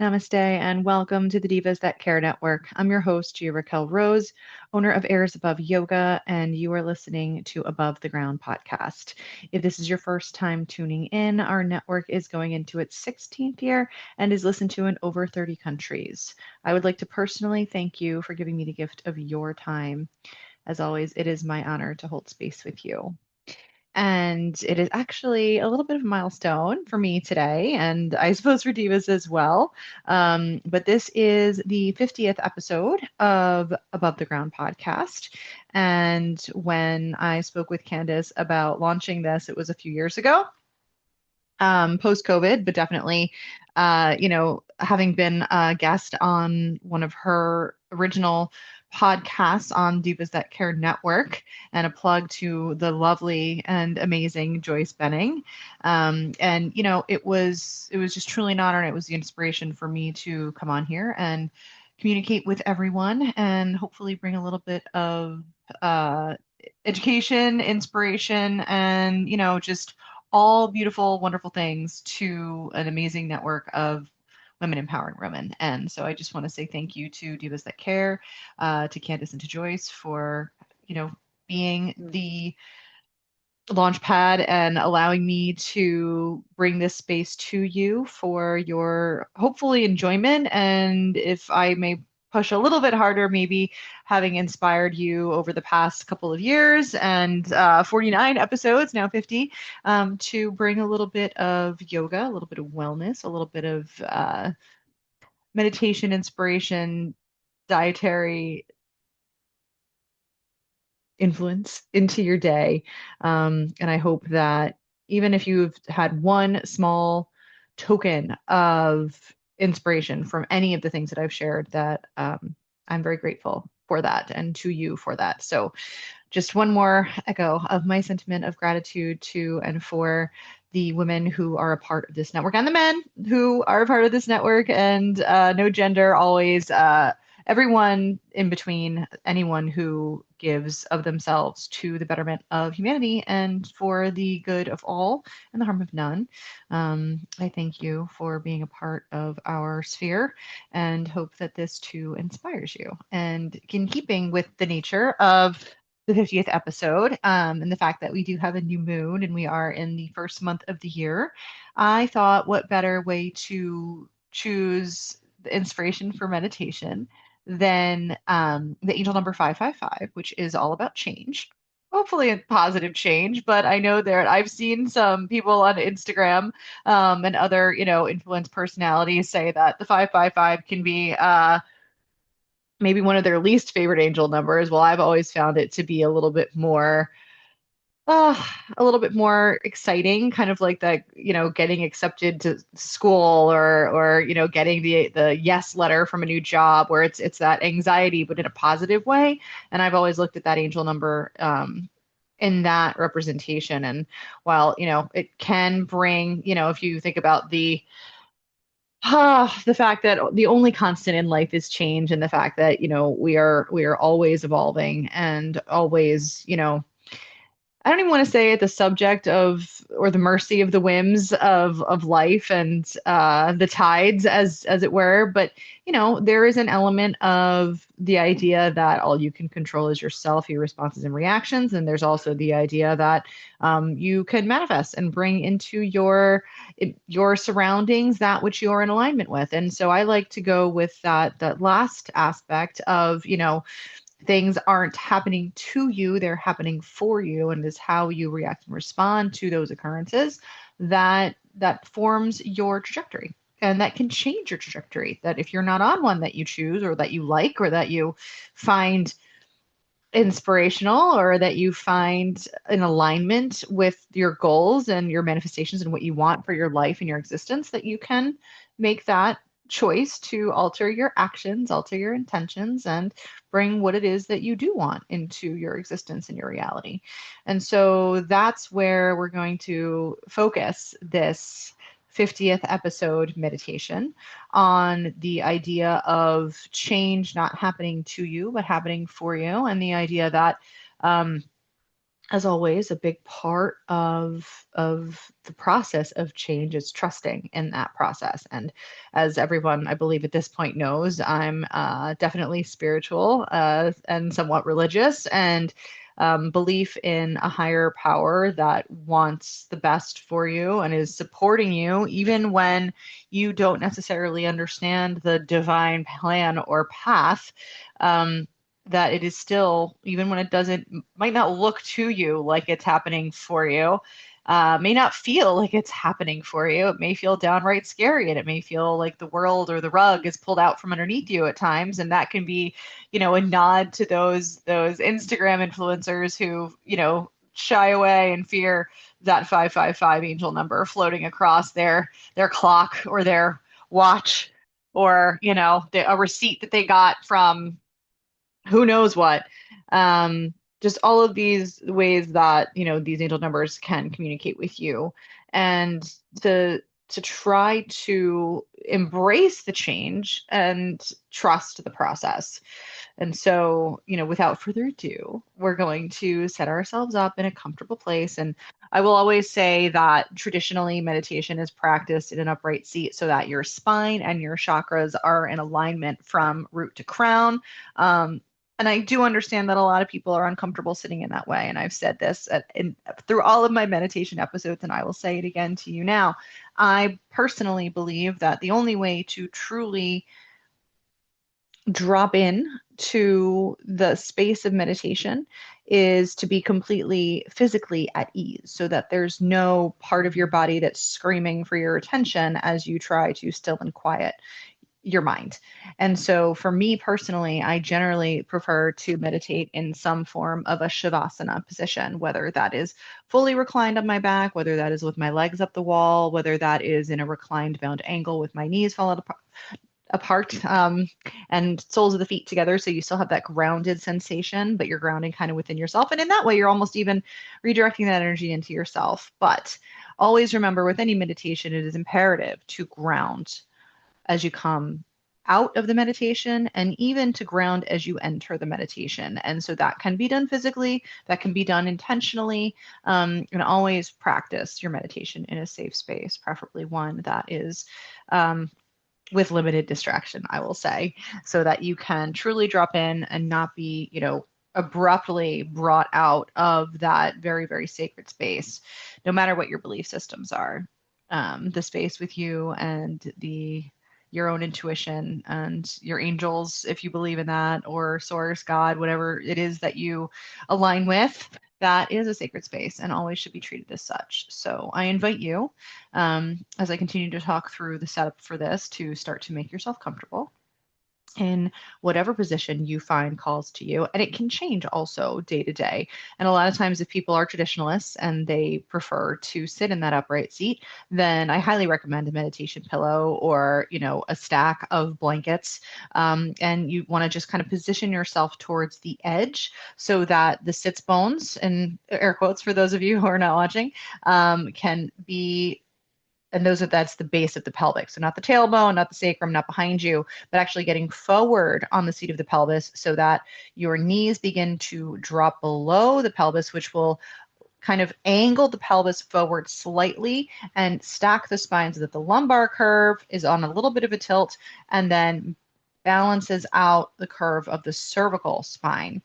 Namaste and welcome to the Divas That Care Network. I'm your host, Gia-Raquel Rose, owner of Airs Above Yoga, and you are listening to Above the Ground podcast. If this is your first time tuning in, our network is going into its 16th year and is listened to in over 30 countries. I would like to personally thank you for giving me the gift of your time. As always, it is my honor to hold space with you. And it is actually a little bit of a milestone for me today, and I suppose for Divas as well. But this is the 50th episode of Above the Ground podcast. And when I spoke with Candace about launching this, it was a few years ago, post COVID, but definitely, having been a guest on one of her original podcasts on Divas That Care Network, and a plug to the lovely and amazing Joyce Benning. And it was just truly an honor, and it was the inspiration for me to come on here and communicate with everyone and hopefully bring a little bit of uh, education, inspiration, and just all beautiful, wonderful things to an amazing network of women empowering women. And so I just want to say thank you to Divas That Care, to Candace and to Joyce for, being the launch pad and allowing me to bring this space to you for your hopefully enjoyment. And if I may push a little bit harder, maybe having inspired you over the past couple of years and 49 episodes, now 50, to bring a little bit of yoga, a little bit of wellness, a little bit of meditation, inspiration, dietary influence into your day. And I hope that even if you've had one small token of inspiration from any of the things that I've shared, that I'm very grateful for that and to you for that. So, just one more echo of my sentiment of gratitude to and for the women who are a part of this network and the men who are a part of this network, and no gender, always everyone in between, anyone who gives of themselves to the betterment of humanity and for the good of all and the harm of none. I thank you for being a part of our sphere and hope that this too inspires you. And in keeping with the nature of the 50th episode, and the fact that we do have a new moon and we are in the first month of the year, I thought what better way to choose the inspiration for meditation than the angel number 555, which is all about change. Hopefully a positive change, but I know there I've seen some people on Instagram and other, influence personalities say that the 555 can be maybe one of their least favorite angel numbers. Well, I've always found it to be uh, a little bit more exciting, kind of like that, getting accepted to school, or getting the yes letter from a new job, where it's that anxiety, but in a positive way. And I've always looked at that angel number in that representation. And while, it can bring, if you think about the fact that the only constant in life is change, and the fact that we are always evolving and always, I don't even want to say it, the subject of, or the mercy of the whims of life and the tides, as it were. But there is an element of the idea that all you can control is yourself, your responses and reactions, and there's also the idea that you can manifest and bring into your surroundings that which you're in alignment with. And so I like to go with that last aspect of, things aren't happening to you, they're happening for you, and it is how you react and respond to those occurrences that forms your trajectory. And that can change your trajectory. That if you're not on one that you choose, or that you like, or that you find inspirational, or that you find in alignment with your goals and your manifestations and what you want for your life and your existence, that you can make that choice to alter your actions, alter your intentions, and bring what it is that you do want into your existence and your reality. And so that's where we're going to focus this 50th episode meditation, on the idea of change not happening to you, but happening for you, and the idea that um, As always, a big part of the process of change is trusting in that process. And as everyone, I believe, at this point knows, I'm definitely spiritual and somewhat religious, and belief in a higher power that wants the best for you and is supporting you, even when you don't necessarily understand the divine plan or path. Um, that it is still, even when it doesn't, might not look to you like it's happening for you, may not feel like it's happening for you. It may feel downright scary, and it may feel like the world or the rug is pulled out from underneath you at times. And that can be, a nod to those Instagram influencers who, shy away and fear that 555 angel number floating across their clock or their watch, or a receipt that they got from who knows what. Um, just all of these ways that, these angel numbers can communicate with you. And to try to embrace the change and trust the process. And so, without further ado, we're going to set ourselves up in a comfortable place. And I will always say that traditionally meditation is practiced in an upright seat so that your spine and your chakras are in alignment from root to crown. And I do understand that a lot of people are uncomfortable sitting in that way. And I've said this through all of my meditation episodes, and I will say it again to you now. I personally believe that the only way to truly drop in to the space of meditation is to be completely physically at ease so that there's no part of your body that's screaming for your attention as you try to still and quiet your mind. And so for me personally, I generally prefer to meditate in some form of a shavasana position, whether that is fully reclined on my back, whether that is with my legs up the wall, whether that is in a reclined bound angle with my knees fallen apart, and soles of the feet together. So you still have that grounded sensation, but you're grounding kind of within yourself. And in that way, you're almost even redirecting that energy into yourself. But always remember with any meditation, it is imperative to ground as you come out of the meditation and even to ground as you enter the meditation. And so that can be done physically, that can be done intentionally, and always practice your meditation in a safe space, preferably one that is with limited distraction, I will say, so that you can truly drop in and not be, abruptly brought out of that very, very sacred space, no matter what your belief systems are. The space with you and your own intuition and your angels, if you believe in that, or source, God, whatever it is that you align with, that is a sacred space and always should be treated as such. So I invite you, as I continue to talk through the setup for this, to start to make yourself comfortable in whatever position you find calls to you. And it can change also day to day. And a lot of times, if people are traditionalists and they prefer to sit in that upright seat, then I highly recommend a meditation pillow or, a stack of blankets. And you want to just kind of position yourself towards the edge so that the sits bones, and air quotes for those of you who are not watching, can be, and that's the base of the pelvic. So not the tailbone, not the sacrum, not behind you, but actually getting forward on the seat of the pelvis so that your knees begin to drop below the pelvis, which will kind of angle the pelvis forward slightly and stack the spine so that the lumbar curve is on a little bit of a tilt and then balances out the curve of the cervical spine,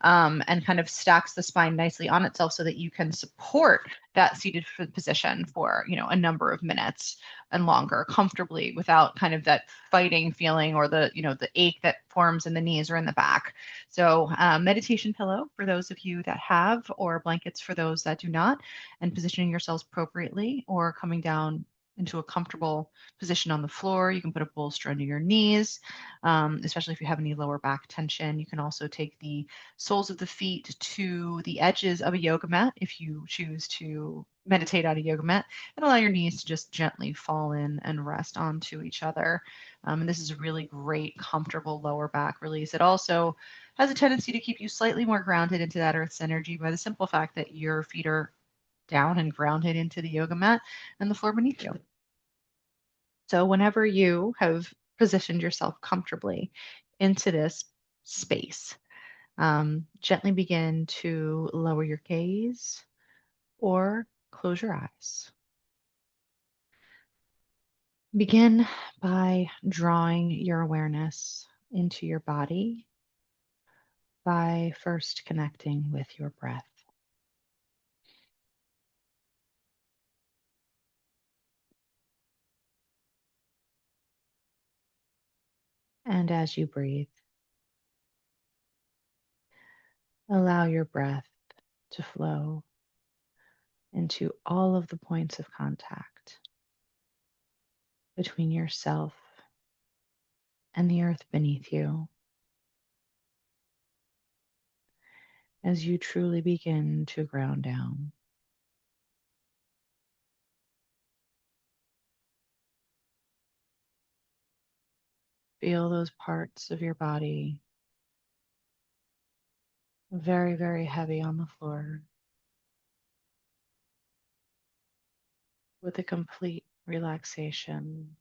and kind of stacks the spine nicely on itself so that you can support that seated position for, a number of minutes and longer comfortably without kind of that fighting feeling or the ache that forms in the knees or in the back. So meditation pillow for those of you that have, or blankets for those that do not, and positioning yourselves appropriately or coming down into a comfortable position on the floor. You can put a bolster under your knees, especially if you have any lower back tension. You can also take the soles of the feet to the edges of a yoga mat if you choose to meditate on a yoga mat, and allow your knees to just gently fall in and rest onto each other. And this is a really great, comfortable lower back release. It also has a tendency to keep you slightly more grounded into that earth's energy by the simple fact that your feet are down and grounded into the yoga mat and the floor beneath you. So whenever you have positioned yourself comfortably into this space, Gently begin to lower your gaze or close your eyes. Begin by drawing your awareness into your body by first connecting with your breath. And as you breathe, allow your breath to flow into all of the points of contact between yourself and the earth beneath you as you truly begin to ground down. Feel those parts of your body very, very heavy on the floor with a complete relaxation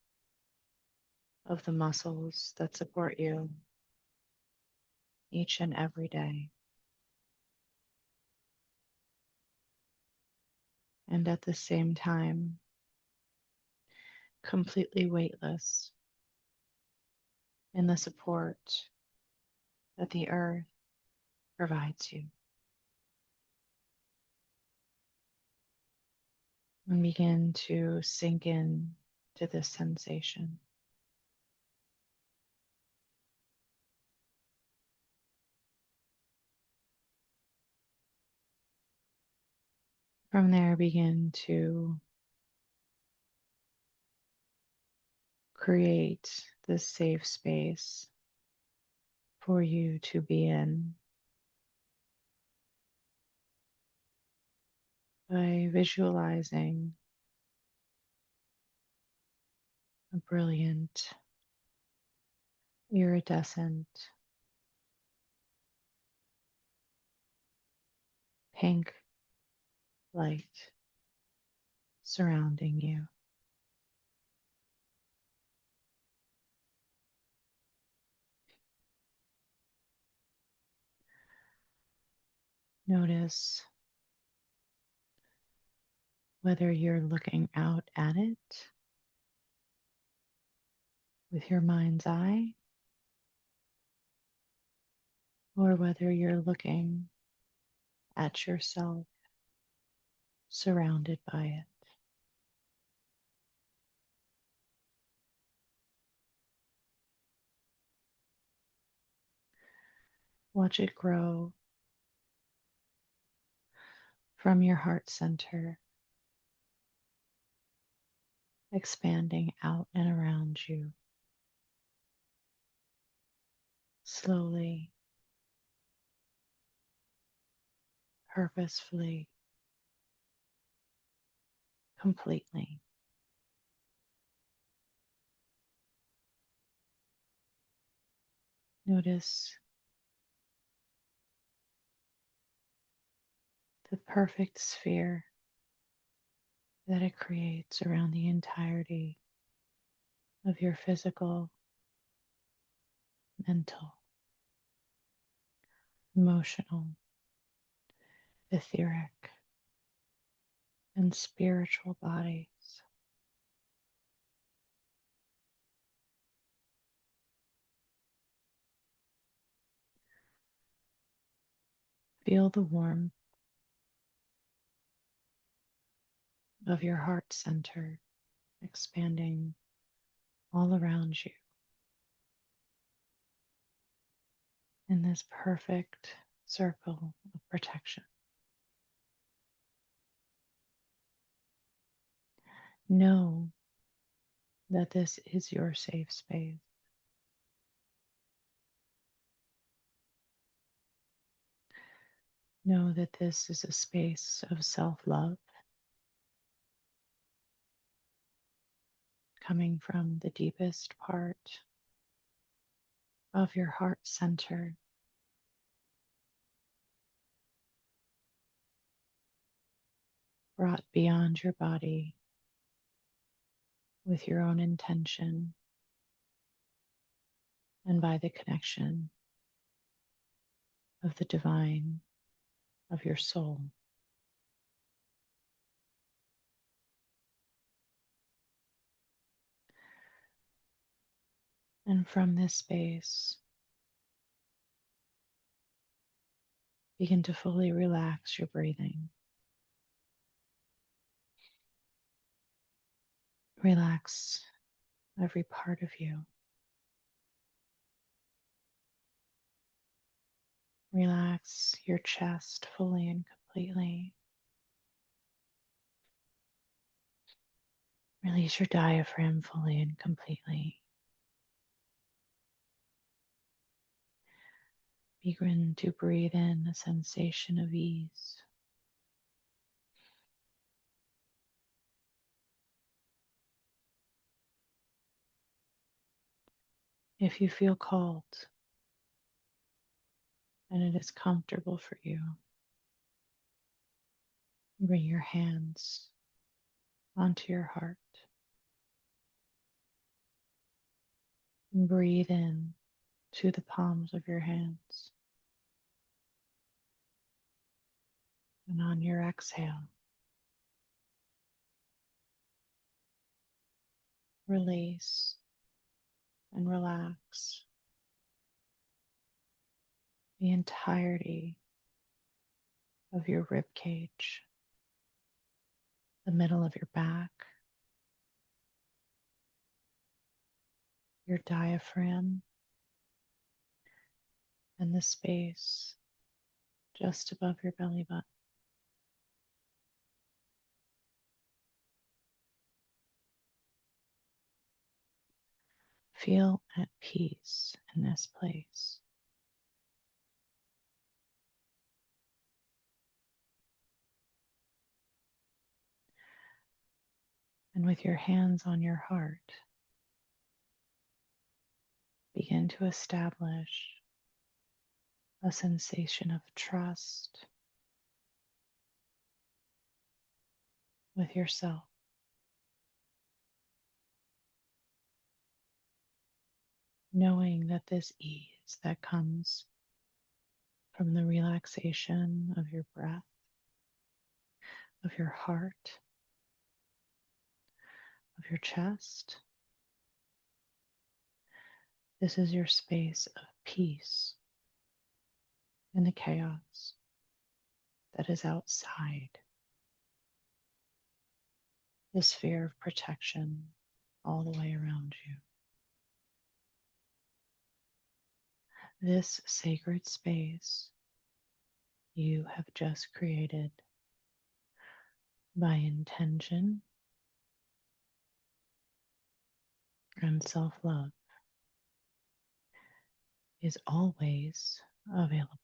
of the muscles that support you each and every day. And at the same time, completely weightless in the support that the earth provides you. And begin to sink in to this sensation. From there, begin to create this safe space for you to be in by visualizing a brilliant, iridescent, pink light surrounding you. Notice whether you're looking out at it with your mind's eye or whether you're looking at yourself surrounded by it. Watch it grow from your heart center, expanding out and around you, slowly, purposefully, completely. Notice the perfect sphere that it creates around the entirety of your physical, mental, emotional, etheric, and spiritual bodies. Feel the warmth of your heart center expanding all around you in this perfect circle of protection. Know that this is your safe space. Know that this is a space of self-love coming from the deepest part of your heart center, brought beyond your body with your own intention and by the connection of the divine of your soul. And from this space, begin to fully relax your breathing. Relax every part of you. Relax your chest fully and completely. Release your diaphragm fully and completely. Begin to breathe in a sensation of ease. If you feel called and it is comfortable for you, bring your hands onto your heart. And breathe in to the palms of your hands. And on your exhale, release and relax the entirety of your rib cage, the middle of your back, your diaphragm, and the space just above your belly button. Feel at peace in this place. And with your hands on your heart, begin to establish a sensation of trust with yourself. Knowing that this ease that comes from the relaxation of your breath, of your heart, of your chest, this is your space of peace in the chaos that is outside the sphere of protection all the way around you. This sacred space you have just created by intention and self love is always available.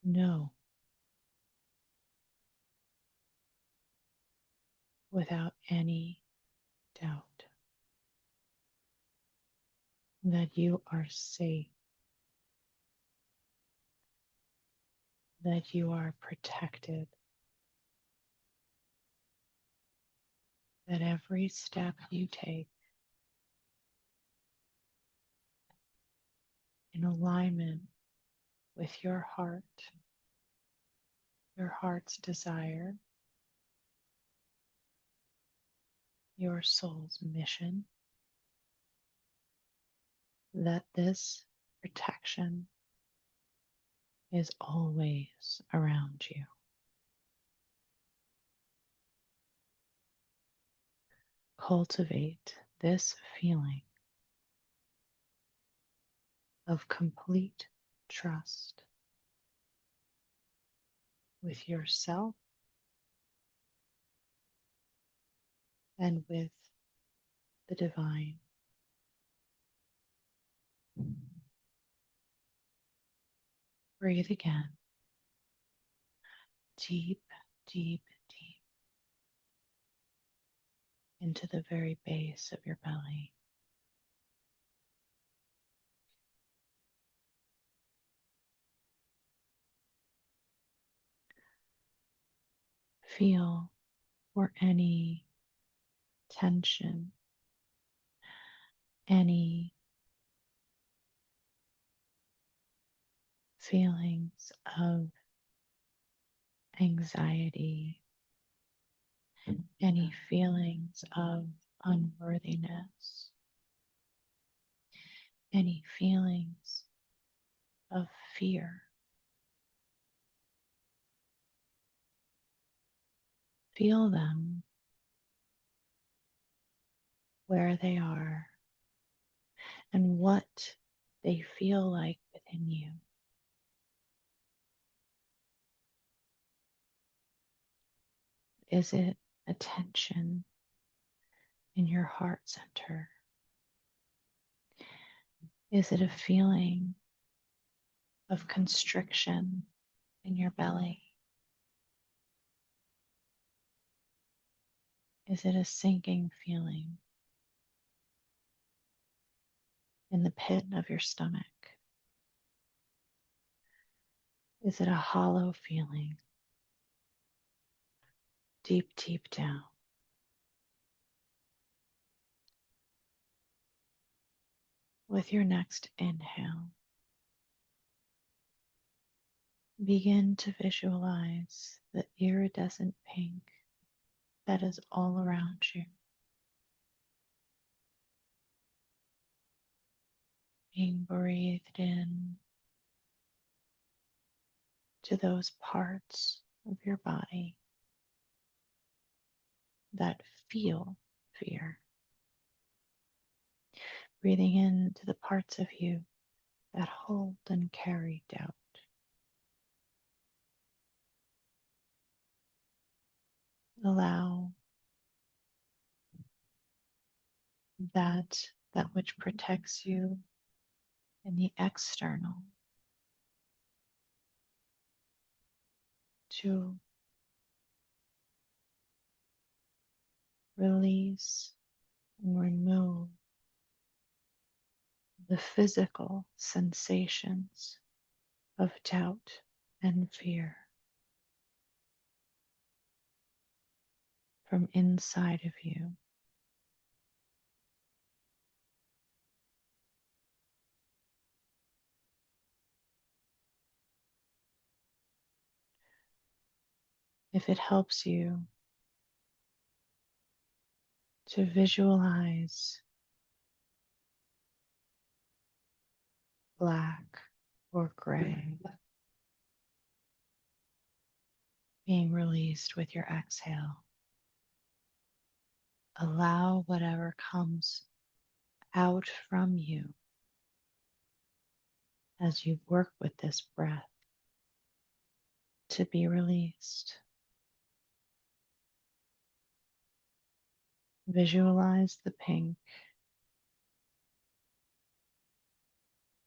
Know without any doubt that you are safe, that you are protected, that every step you take in alignment with your heart's desire, your soul's mission, that this protection is always around you. Cultivate this feeling of complete trust with yourself and with the divine. Breathe again. Deep, deep, deep into the very base of your belly. Feel for any tension, any feelings of anxiety, any feelings of unworthiness, any feelings of fear. Feel them where they are and what they feel like within you. Is it a tension in your heart center? Is it a feeling of constriction in your belly? Is it a sinking feeling in the pit of your stomach? Is it a hollow feeling deep, deep down? With your next inhale, begin to visualize the iridescent pink that is all around you, being breathed in to those parts of your body that feel fear, breathing into the parts of you that hold and carry doubt. Allow that which protects you in the external to release and remove the physical sensations of doubt and fear from inside of you. If it helps you to visualize black or gray being released with your exhale, allow whatever comes out from you as you work with this breath to be released. Visualize the pink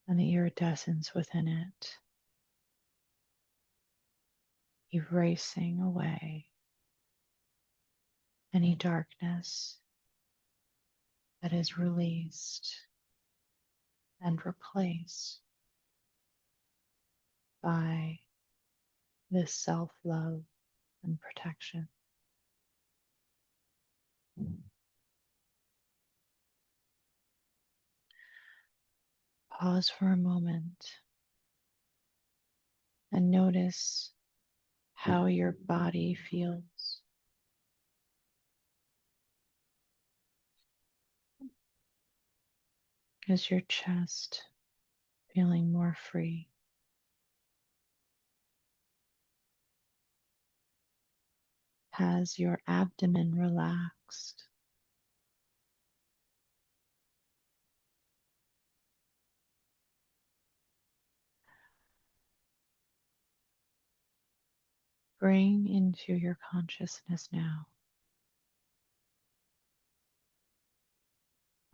and the iridescence within it, erasing away any darkness that is released and replaced by this self love and protection. Pause for a moment and notice how your body feels. Is your chest feeling more free? Has your abdomen relaxed? Bring into your consciousness now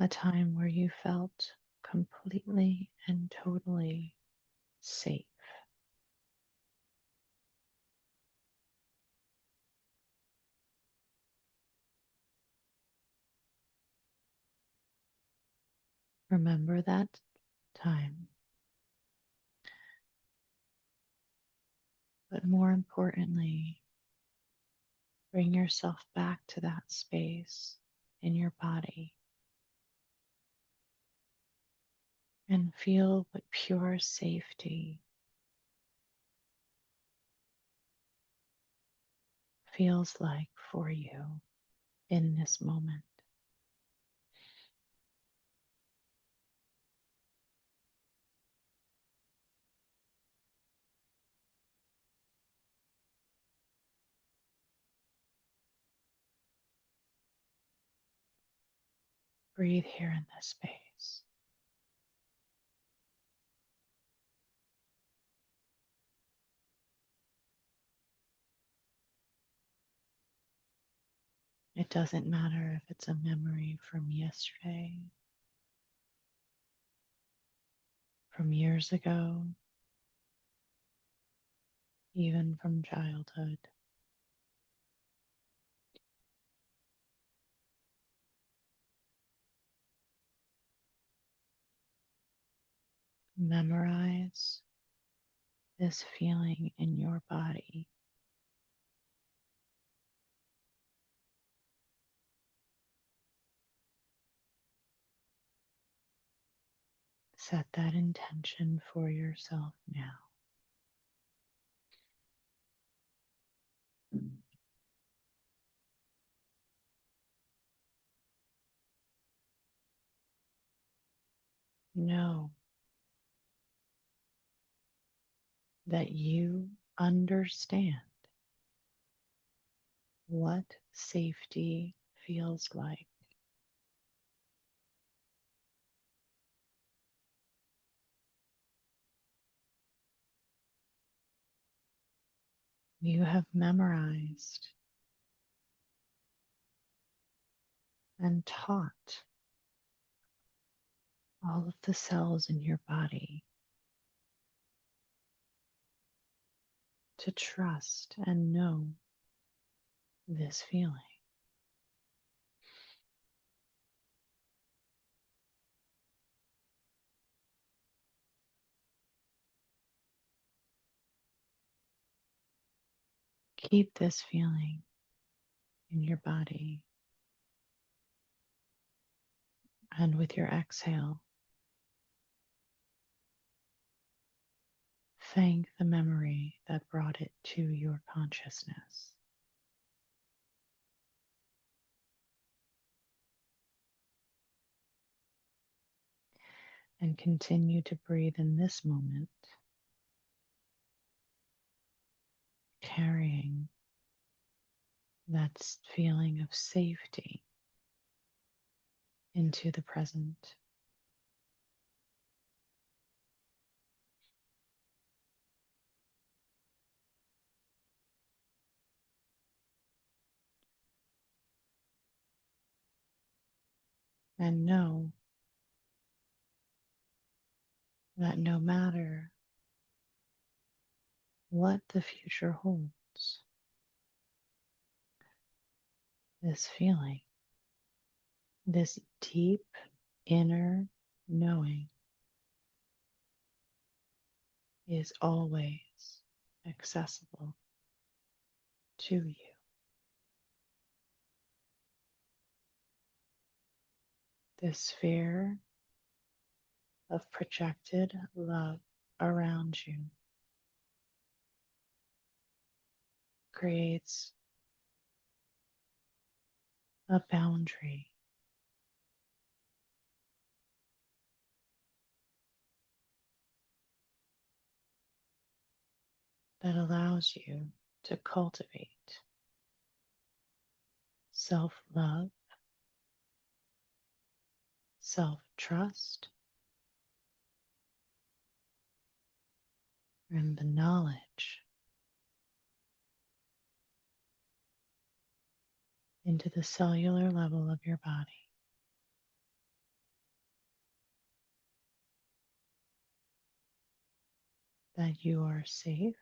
a time where you felt completely and totally safe. Remember that time, but more importantly, bring yourself back to that space in your body and feel what pure safety feels like for you in this moment. Breathe here in this space. It doesn't matter if it's a memory from yesterday, from years ago, even from childhood. Memorize this feeling in your body. Set that intention for yourself now. Know that you understand what safety feels like. You have memorized and taught all of the cells in your body to trust and know this feeling. Keep this feeling in your body, and with your exhale, thank the memory that brought it to your consciousness. And continue to breathe in this moment, carrying that feeling of safety into the present. And know that no matter what the future holds, this feeling, this deep inner knowing, is always accessible to you. This sphere of projected love around you creates a boundary that allows you to cultivate self love, self trust, and the knowledge into the cellular level of your body that you are safe,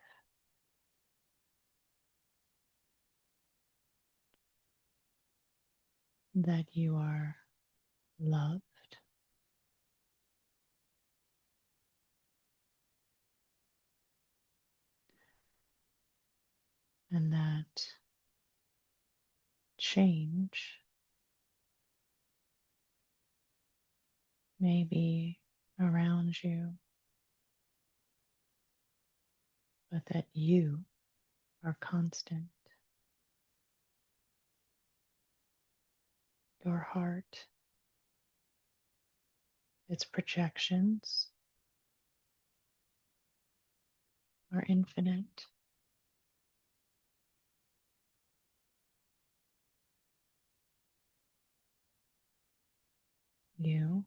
that you are loved, and that change may be around you, but that you are constant. Your heart, its projections are infinite. You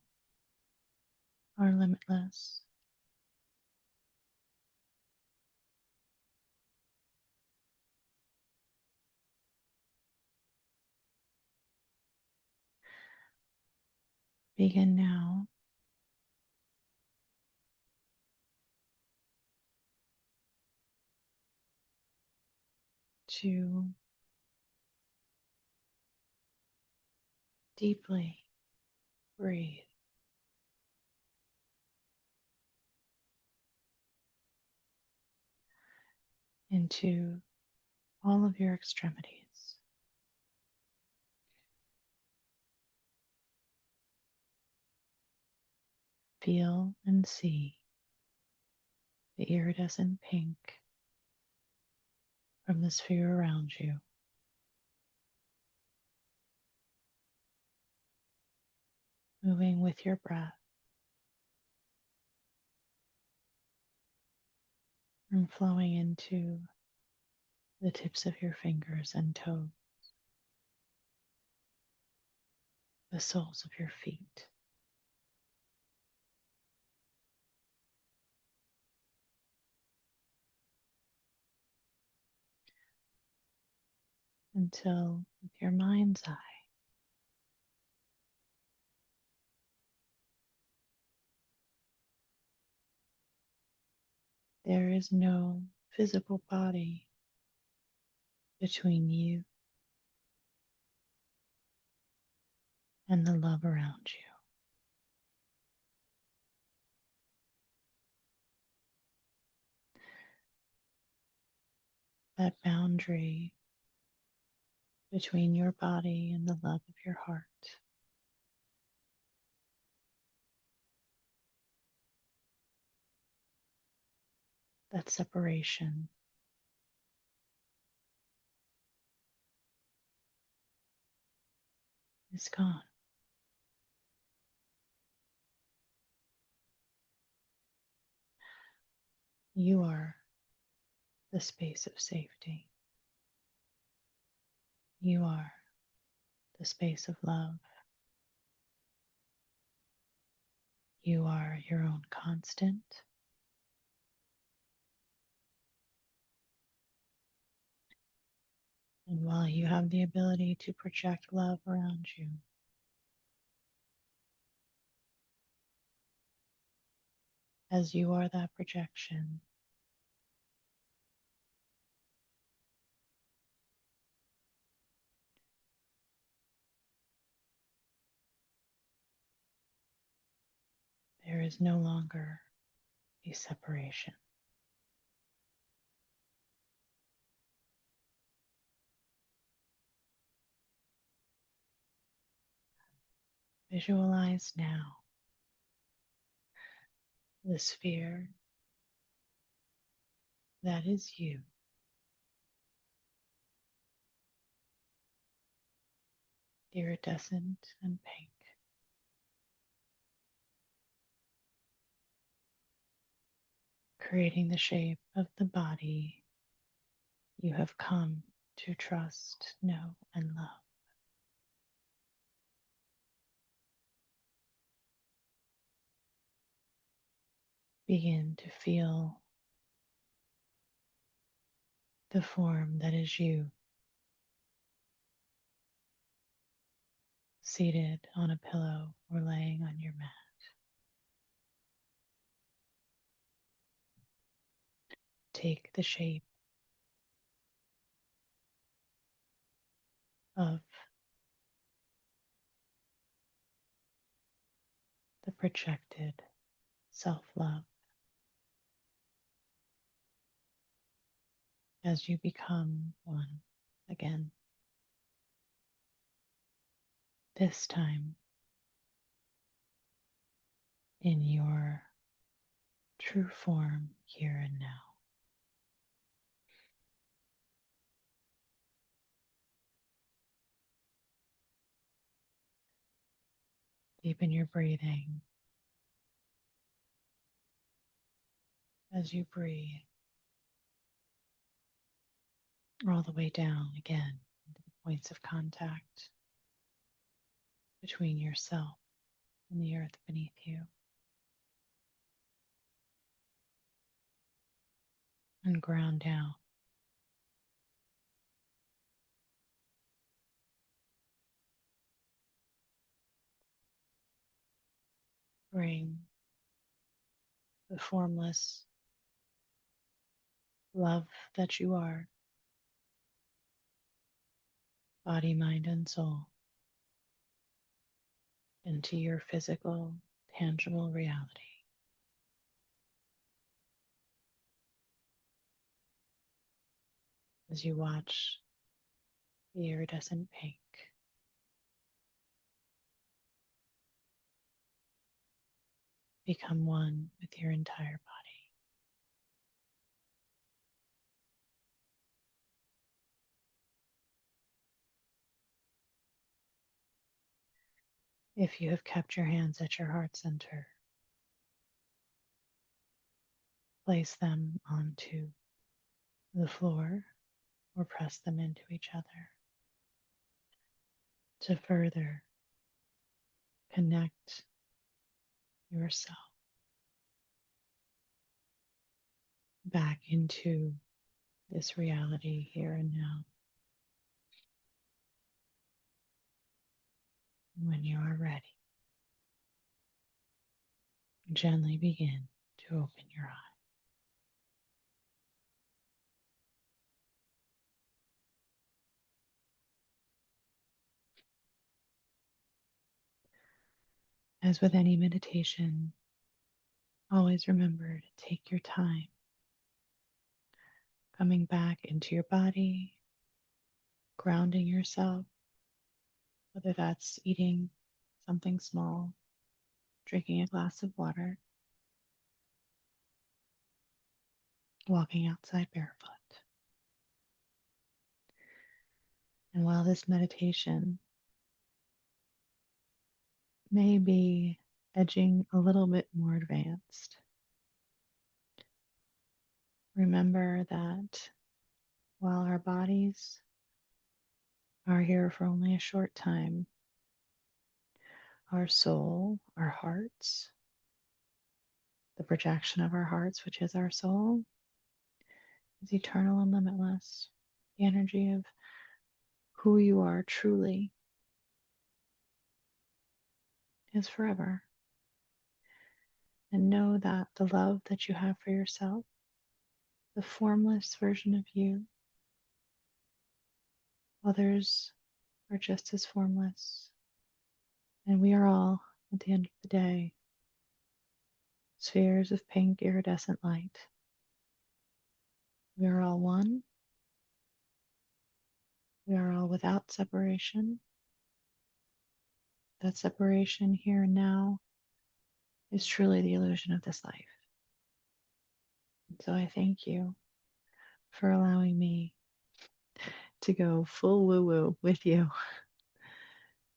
are limitless. Begin now to deeply breathe into all of your extremities. Feel and see the iridescent pink from the sphere around you, moving with your breath and flowing into the tips of your fingers and toes, the soles of your feet. Until, with your mind's eye, there is no physical body between you and the love around you. That boundary between your body and the love of your heart, that separation is gone. You are the space of safety. You are the space of love. You are your own constant. And while you have the ability to project love around you, as you are that projection, there is no longer a separation. Visualize now the sphere that is you, iridescent and pink, creating the shape of the body you have come to trust, know, and love. Begin to feel the form that is you, seated on a pillow or laying on your mat. Take the shape of the projected self-love as you become one again. This time, in your true form here and now. Deepen your breathing as you breathe all the way down again into the points of contact between yourself and the earth beneath you. And ground down. Bring the formless love that you are, body, mind, and soul, into your physical, tangible reality. As you watch the iridescent pink become one with your entire body. If you have kept your hands at your heart center, place them onto the floor or press them into each other to further connect yourself back into this reality here and now. When you are ready, gently begin to open your eyes. As with any meditation, always remember to take your time coming back into your body, grounding yourself, whether that's eating something small, drinking a glass of water, walking outside barefoot. And while this meditation may be edging a little bit more advanced, remember that while our bodies are here for only a short time, our soul, our hearts, the projection of our hearts, which is our soul, is eternal and limitless. The energy of who you are truly is forever. And know that the love that you have for yourself, the formless version of you, others are just as formless. And we are all, at the end of the day, spheres of pink iridescent light. We are all one. We are all without separation. That separation here and now is truly the illusion of this life. And so I thank you for allowing me to go full woo woo with you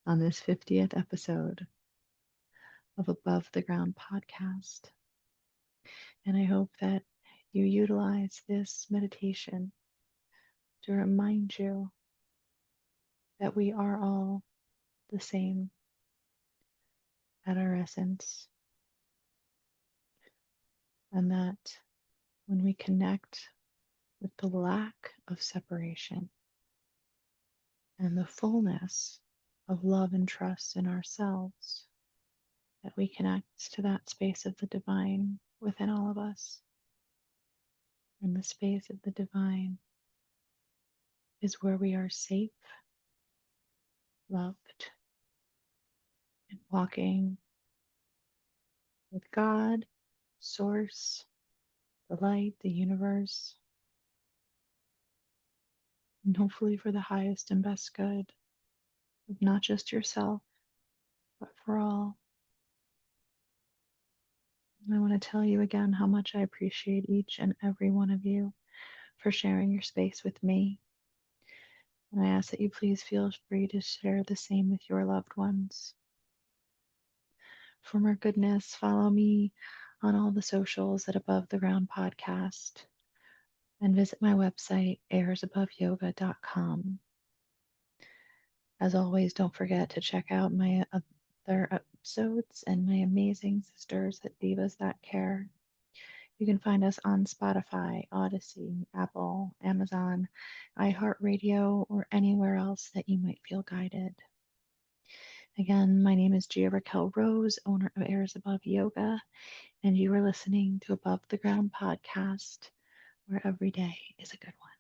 on this 50th episode of Above the Ground podcast. And I hope that you utilize this meditation to remind you that we are all the same at our essence, and that when we connect with the lack of separation and the fullness of love and trust in ourselves, that we connect to that space of the divine within all of us. And the space of the divine is where we are safe, loved, and walking with God, Source, the light, the universe, and hopefully for the highest and best good of not just yourself, but for all. I want to tell you again how much I appreciate each and every one of you for sharing your space with me. And I ask that you please feel free to share the same with your loved ones. For more goodness, follow me on all the socials at Above the Ground Podcast and visit my website, airsaboveyoga.com. As always, don't forget to check out my other episodes and my amazing sisters at Divas That Care. You can find us on Spotify, Odyssey, Apple, Amazon, iHeartRadio, or anywhere else that you might feel guided. Again, my name is Gia-Raquel Rose, owner of Airs Above Yoga, and you are listening to Above the Ground Podcast, where every day is a good one.